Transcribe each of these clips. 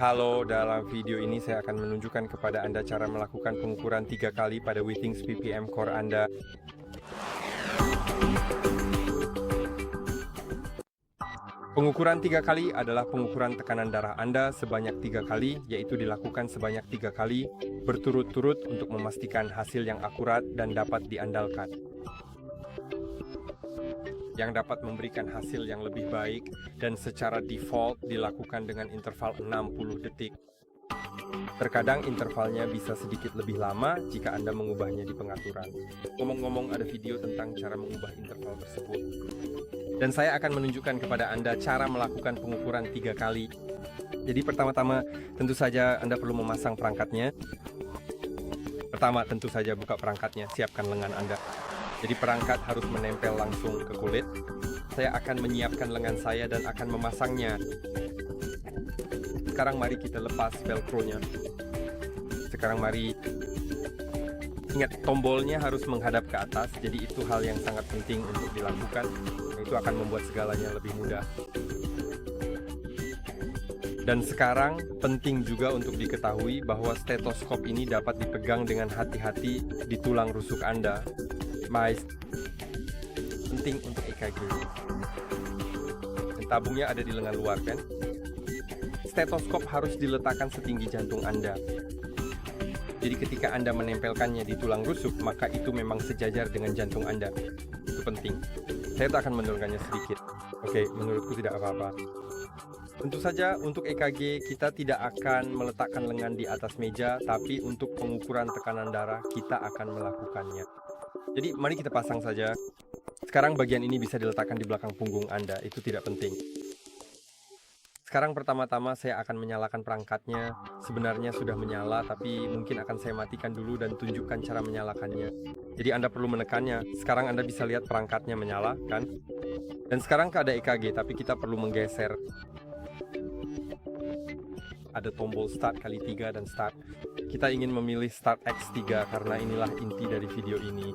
Halo, dalam video ini saya akan menunjukkan kepada Anda cara melakukan pengukuran 3 kali pada Withings ppm core Anda. Pengukuran 3 kali adalah pengukuran tekanan darah Anda sebanyak 3 kali, yaitu dilakukan sebanyak 3 kali berturut-turut untuk memastikan hasil yang akurat dan dapat diandalkan, yang dapat memberikan hasil yang lebih baik dan secara default dilakukan dengan interval 60 detik. Terkadang intervalnya bisa sedikit lebih lama jika Anda mengubahnya di pengaturan. Ngomong-ngomong, ada video tentang cara mengubah interval tersebut. Dan saya akan menunjukkan kepada Anda cara melakukan pengukuran 3 kali. Jadi pertama-tama tentu saja Anda perlu memasang perangkatnya. Pertama tentu saja buka perangkatnya, siapkan lengan Anda. Jadi perangkat harus menempel langsung ke kulit. Saya akan menyiapkan lengan saya dan akan memasangnya. Sekarang mari kita lepas velcro-nya. Sekarang mari ingat, tombolnya harus menghadap ke atas. Jadi itu hal yang sangat penting untuk dilakukan. Itu akan membuat segalanya lebih mudah. Dan sekarang penting juga untuk diketahui bahwa stetoskop ini dapat dipegang dengan hati-hati di tulang rusuk Anda. Penting untuk EKG. Dan tabungnya ada di lengan luar, kan? Stetoskop harus diletakkan setinggi jantung Anda. Jadi ketika Anda menempelkannya di tulang rusuk, maka itu memang sejajar dengan jantung Anda. Itu penting. Saya akan menurunkannya sedikit. Oke, menurutku tidak apa-apa. Tentu saja untuk EKG kita tidak akan meletakkan lengan di atas meja, tapi untuk pengukuran tekanan darah kita akan melakukannya. Jadi mari kita pasang saja. Sekarang bagian ini bisa diletakkan di belakang punggung Anda, itu tidak penting. Sekarang pertama-tama saya akan menyalakan perangkatnya. Sebenarnya sudah menyala, tapi mungkin akan saya matikan dulu dan tunjukkan cara menyalakannya. Jadi Anda perlu menekannya. Sekarang Anda bisa lihat perangkatnya menyala, kan? Dan sekarang ada EKG, tapi kita perlu menggeser. Ada tombol start kali 3 dan start. Kita ingin memilih start X3 karena inilah inti dari video ini.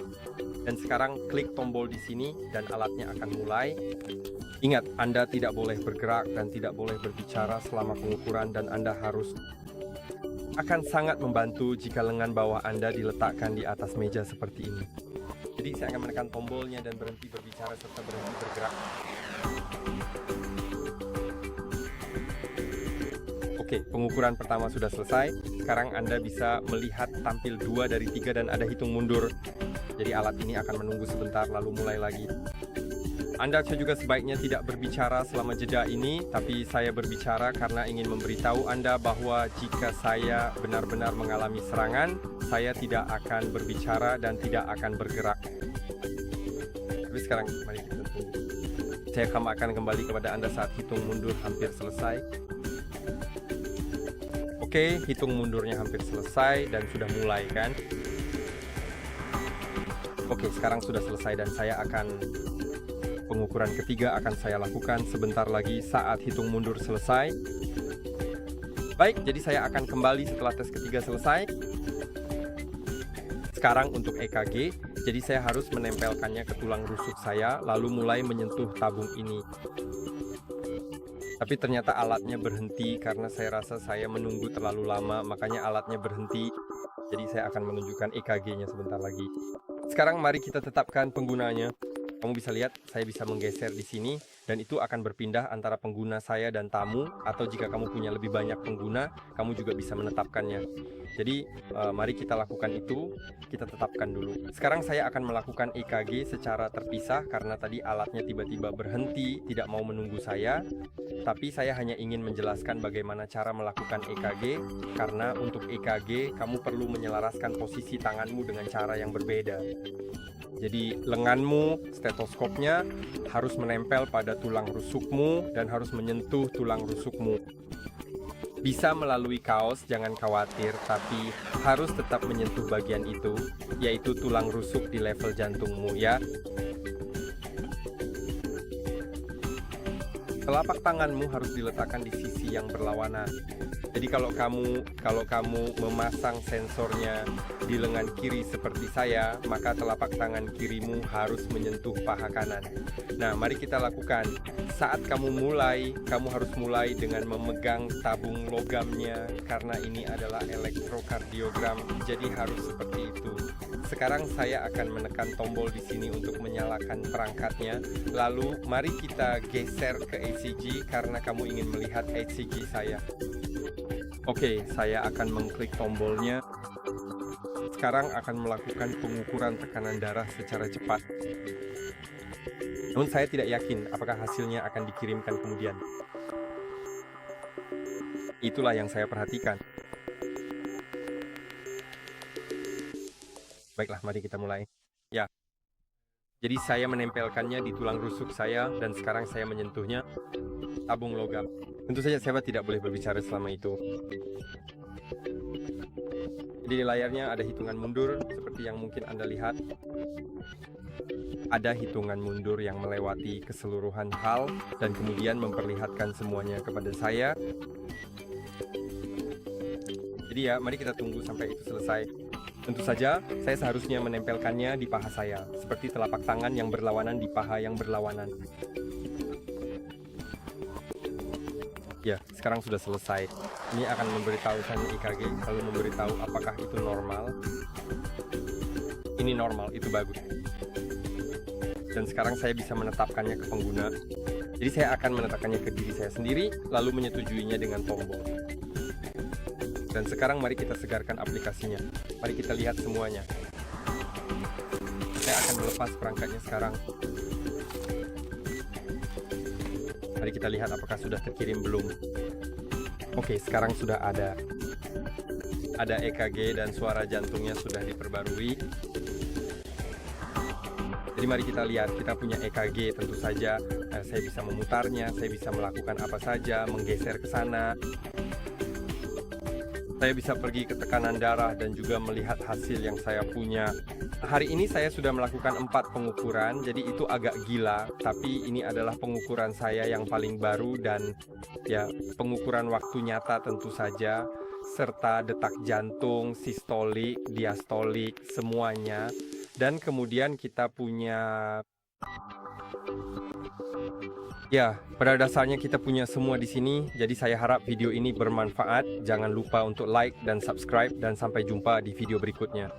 Dan sekarang klik tombol di sini dan alatnya akan mulai. Ingat, Anda tidak boleh bergerak dan tidak boleh berbicara selama pengukuran, dan Anda harus akan sangat membantu jika lengan bawah Anda diletakkan di atas meja seperti ini. Jadi saya akan menekan tombolnya dan berhenti berbicara serta berhenti bergerak. Oke, pengukuran pertama sudah selesai. Sekarang Anda bisa melihat tampil 2 dari 3 dan ada hitung mundur. Jadi alat ini akan menunggu sebentar lalu mulai lagi. Anda juga sebaiknya tidak berbicara selama jeda ini, tapi saya berbicara karena ingin memberitahu Anda bahwa jika saya benar-benar mengalami serangan, saya tidak akan berbicara dan tidak akan bergerak. Tapi sekarang mari kita tunggu. Saya akan kembali kepada Anda saat hitung mundur hampir selesai. Oke, hitung mundurnya hampir selesai dan sudah mulai, kan? Oke, sekarang sudah selesai dan saya akan pengukuran ketiga akan saya lakukan sebentar lagi saat hitung mundur selesai. Baik, jadi saya akan kembali setelah tes ketiga selesai. Sekarang untuk EKG, jadi saya harus menempelkannya ke tulang rusuk saya lalu mulai menyentuh tabung ini. Tapi ternyata alatnya berhenti karena saya rasa saya menunggu terlalu lama, makanya alatnya berhenti. Jadi saya akan menunjukkan EKG-nya sebentar lagi. Sekarang mari kita tetapkan penggunanya. Kamu bisa lihat, saya bisa menggeser di sini, dan itu akan berpindah antara pengguna saya dan tamu, atau jika kamu punya lebih banyak pengguna, kamu juga bisa menetapkannya. Jadi, mari kita lakukan itu, kita tetapkan dulu. Sekarang saya akan melakukan EKG secara terpisah, karena tadi alatnya tiba-tiba berhenti, tidak mau menunggu saya. Tapi saya hanya ingin menjelaskan bagaimana cara melakukan EKG, karena untuk EKG, kamu perlu menyelaraskan posisi tanganmu dengan cara yang berbeda. Jadi lenganmu, stetoskopnya harus menempel pada tulang rusukmu dan harus menyentuh tulang rusukmu. Bisa melalui kaos, jangan khawatir, tapi harus tetap menyentuh bagian itu, yaitu tulang rusuk di level jantungmu, ya. Telapak tanganmu harus diletakkan di sisi yang berlawanan. Jadi kalau kamu memasang sensornya di lengan kiri seperti saya, maka telapak tangan kirimu harus menyentuh paha kanan. Nah, mari kita lakukan. saat kamu mulai, kamu harus mulai dengan memegang tabung logamnya karena ini adalah elektrokardiogram, jadi harus seperti itu. Sekarang saya akan menekan tombol di sini untuk menyalakan perangkatnya. Lalu mari kita geser ke ECG karena kamu ingin melihat ECG saya. Oke, saya akan mengklik tombolnya. Sekarang akan melakukan pengukuran tekanan darah secara cepat. Namun saya tidak yakin apakah hasilnya akan dikirimkan kemudian. Itulah yang saya perhatikan. Baiklah, mari kita mulai. Ya. Jadi saya menempelkannya di tulang rusuk saya dan sekarang saya menyentuhnya. Tabung logam. Tentu saja saya tidak boleh berbicara selama itu. Jadi di layarnya ada hitungan mundur seperti yang mungkin Anda lihat. Ada hitungan mundur yang melewati keseluruhan hal dan kemudian memperlihatkan semuanya kepada saya. Jadi ya, mari kita tunggu sampai itu selesai. Tentu saja, saya seharusnya menempelkannya di paha saya, seperti telapak tangan yang berlawanan di paha yang berlawanan. Ya, sekarang sudah selesai. Ini akan memberitahukan EKG, lalu memberitahu apakah itu normal. Ini normal, itu bagus. Dan sekarang saya bisa menetapkannya ke pengguna. Jadi saya akan menetapkannya ke diri saya sendiri, lalu menyetujuinya dengan tombol. Dan sekarang mari kita segarkan aplikasinya. Mari kita lihat semuanya. Saya akan melepas perangkatnya sekarang. Mari kita lihat apakah sudah terkirim belum. Oke, sekarang sudah ada. Ada EKG dan suara jantungnya sudah diperbarui. Jadi mari kita lihat, kita punya EKG tentu saja. Saya bisa memutarnya, saya bisa melakukan apa saja, menggeser ke sana. Saya bisa pergi ke tekanan darah dan juga melihat hasil yang saya punya. Hari ini saya sudah melakukan 4 pengukuran, jadi itu agak gila. Tapi ini adalah pengukuran saya yang paling baru dan ya pengukuran waktu nyata tentu saja. Serta detak jantung, sistolik, diastolik, semuanya. Dan kemudian kita punya... Ya, pada dasarnya kita punya semua di sini. Jadi saya harap video ini bermanfaat. Jangan lupa untuk like dan subscribe dan sampai jumpa di video berikutnya.